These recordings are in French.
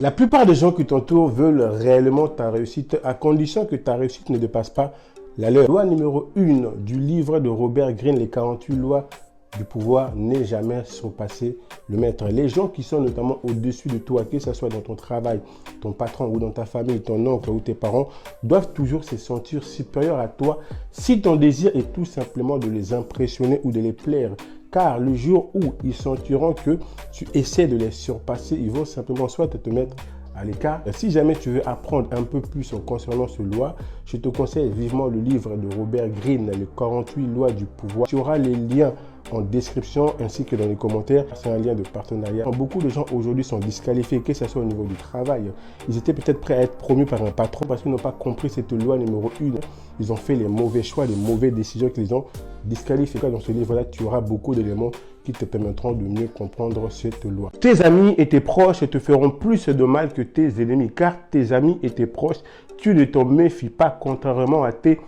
La plupart des gens qui t'entourent veulent réellement ta réussite à condition que ta réussite ne dépasse pas la leur. Loi numéro 1 du livre de Robert Greene, les 48 lois du pouvoir, n'est jamais surpasser le maître. Les gens qui sont notamment au-dessus de toi, que ce soit dans ton travail, ton patron ou dans ta famille, ton oncle ou tes parents, doivent toujours se sentir supérieurs à toi si ton désir est tout simplement de les impressionner ou de les plaire. Car le jour où ils sentiront que tu essaies de les surpasser, ils vont simplement soit te mettre à l'écart. Si jamais tu veux apprendre un peu plus concernant ce loi, je te conseille vivement le livre de Robert Greene, les 48 lois du pouvoir. Tu auras les liens en description ainsi que dans les commentaires. C'est un lien de partenariat. Beaucoup de gens aujourd'hui sont disqualifiés, que ce soit au niveau du travail. Ils étaient peut-être prêts à être promus par un patron parce qu'ils n'ont pas compris cette loi numéro 1. Ils ont fait les mauvais choix, les mauvaises décisions qui les ont disqualifiés. Dans ce livre-là, tu auras beaucoup d'éléments qui te permettront de mieux comprendre cette loi. Tes amis et tes proches te feront plus de mal que tes ennemis, car tes amis et tes proches, tu ne t'en méfies pas, contrairement à tes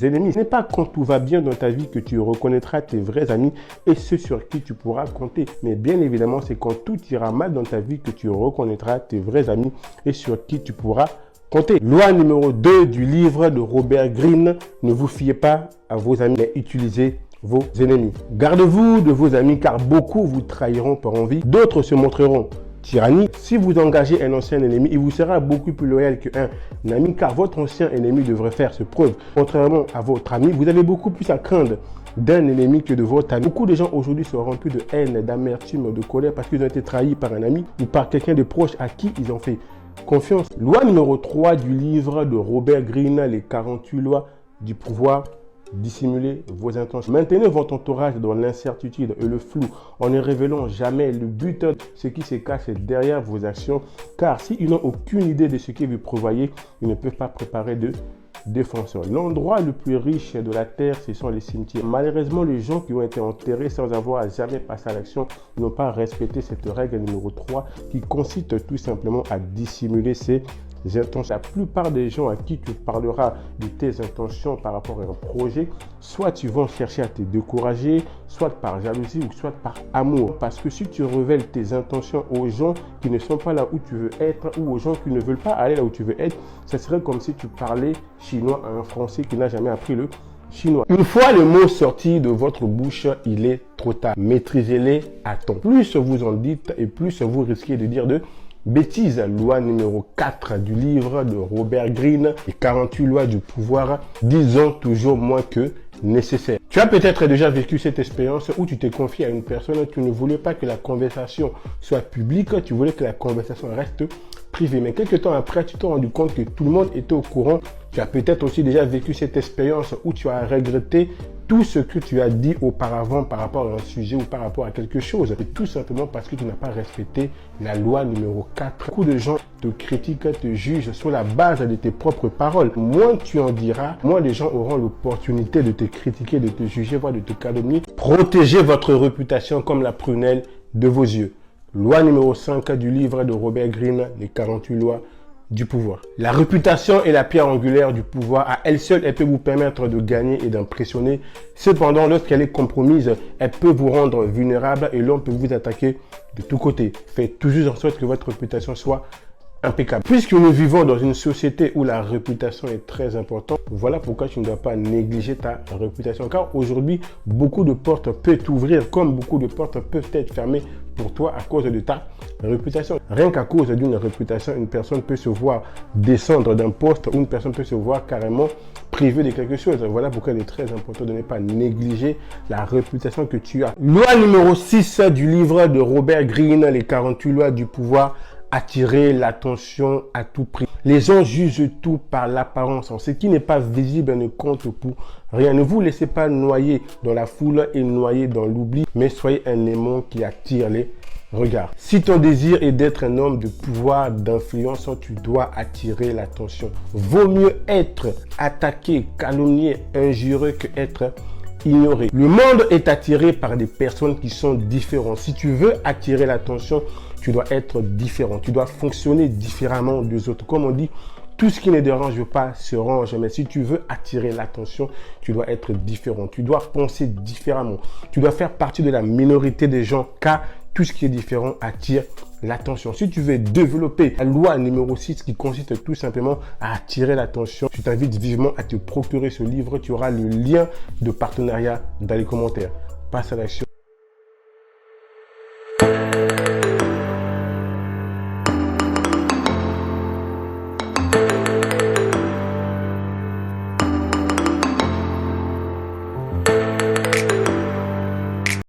ennemis. Ce n'est pas quand tout va bien dans ta vie que tu reconnaîtras tes vrais amis et ceux sur qui tu pourras compter. Mais bien évidemment, c'est quand tout ira mal dans ta vie que tu reconnaîtras tes vrais amis et sur qui tu pourras compter. Loi numéro 2 du livre de Robert Greene, ne vous fiez pas à vos amis, mais utilisez vos ennemis. Gardez-vous de vos amis car beaucoup vous trahiront par envie, d'autres se montreront tyranniques. Si vous engagez un ancien ennemi, il vous sera beaucoup plus loyal qu'un ami car votre ancien ennemi devrait faire ses preuves. Contrairement à votre ami, vous avez beaucoup plus à craindre d'un ennemi que de votre ami. Beaucoup de gens aujourd'hui sont remplis de haine, d'amertume, de colère parce qu'ils ont été trahis par un ami ou par quelqu'un de proche à qui ils ont fait confiance. Loi numéro 3 du livre de Robert Greene, les 48 lois du pouvoir. Dissimulez vos intentions. Maintenez votre entourage dans l'incertitude et le flou en ne révélant jamais le but, ce qui se cache derrière vos actions. Car s'ils n'ont aucune idée de ce que vous prévoyez, ils ne peuvent pas préparer de défenseurs. L'endroit le plus riche de la terre, ce sont les cimetières. Malheureusement, les gens qui ont été enterrés sans avoir jamais passé à l'action n'ont pas respecté cette règle numéro 3 qui consiste tout simplement à dissimuler ces intentions. La plupart des gens à qui tu parleras de tes intentions par rapport à un projet, soit tu vas chercher à te décourager, soit par jalousie ou soit par amour. Parce que si tu révèles tes intentions aux gens qui ne sont pas là où tu veux être ou aux gens qui ne veulent pas aller là où tu veux être, ça serait comme si tu parlais chinois à un Français qui n'a jamais appris le chinois. Une fois le mot sorti de votre bouche, il est trop tard. Maîtrisez-les à temps. Plus vous en dites et plus vous risquez de dire de bêtises. Loi numéro 4 du livre de Robert Greene, les 48 lois du pouvoir, disons toujours moins que nécessaire. Tu as peut-être déjà vécu cette expérience où tu t'es confié à une personne, tu ne voulais pas que la conversation soit publique, tu voulais que la conversation reste privée. Mais quelques temps après, tu t'es rendu compte que tout le monde était au courant. Tu as peut-être aussi déjà vécu cette expérience où tu as regretté tout ce que tu as dit auparavant par rapport à un sujet ou par rapport à quelque chose. Et tout simplement parce que tu n'as pas respecté la loi numéro 4. Beaucoup de gens te critiquent, te jugent sur la base de tes propres paroles. Moins tu en diras, moins les gens auront l'opportunité de te critiquer, de te juger, voire de te calomnier. Protégez votre réputation comme la prunelle de vos yeux. Loi numéro 5 du livre de Robert Greene, les 48 lois du pouvoir. La réputation est la pierre angulaire du pouvoir. À elle seule, elle peut vous permettre de gagner et d'impressionner. Cependant, lorsqu'elle est compromise, elle peut vous rendre vulnérable et l'on peut vous attaquer de tous côtés. Faites toujours en sorte que votre réputation soit impeccable. Puisque nous vivons dans une société où la réputation est très importante, voilà pourquoi tu ne dois pas négliger ta réputation. Car aujourd'hui, beaucoup de portes peuvent t'ouvrir comme beaucoup de portes peuvent être fermées pour toi à cause de ta réputation. Rien qu'à cause d'une réputation, une personne peut se voir descendre d'un poste ou une personne peut se voir carrément privée de quelque chose. Voilà pourquoi il est très important de ne pas négliger la réputation que tu as. Loi numéro 6 du livre de Robert Greene, les 48 lois du pouvoir. Attirer l'attention à tout prix. Les gens jugent tout par l'apparence. Ce qui n'est pas visible ne compte pour rien. Ne vous laissez pas noyer dans la foule et noyer dans l'oubli, mais soyez un aimant qui attire les regards. Si ton désir est d'être un homme de pouvoir, d'influence, tu dois attirer l'attention. Vaut mieux être attaqué, calomnié, injurieux que être ignoré. Le monde est attiré par des personnes qui sont différentes. Si tu veux attirer l'attention, tu dois être différent. Tu dois fonctionner différemment des autres. Comme on dit, tout ce qui ne dérange pas se range. Mais si tu veux attirer l'attention, tu dois être différent. Tu dois penser différemment. Tu dois faire partie de la minorité des gens car tout ce qui est différent attire l'attention. Si tu veux développer la loi numéro 6 qui consiste tout simplement à attirer l'attention, je t'invite vivement à te procurer ce livre. Tu auras le lien de partenariat dans les commentaires. Passe à l'action.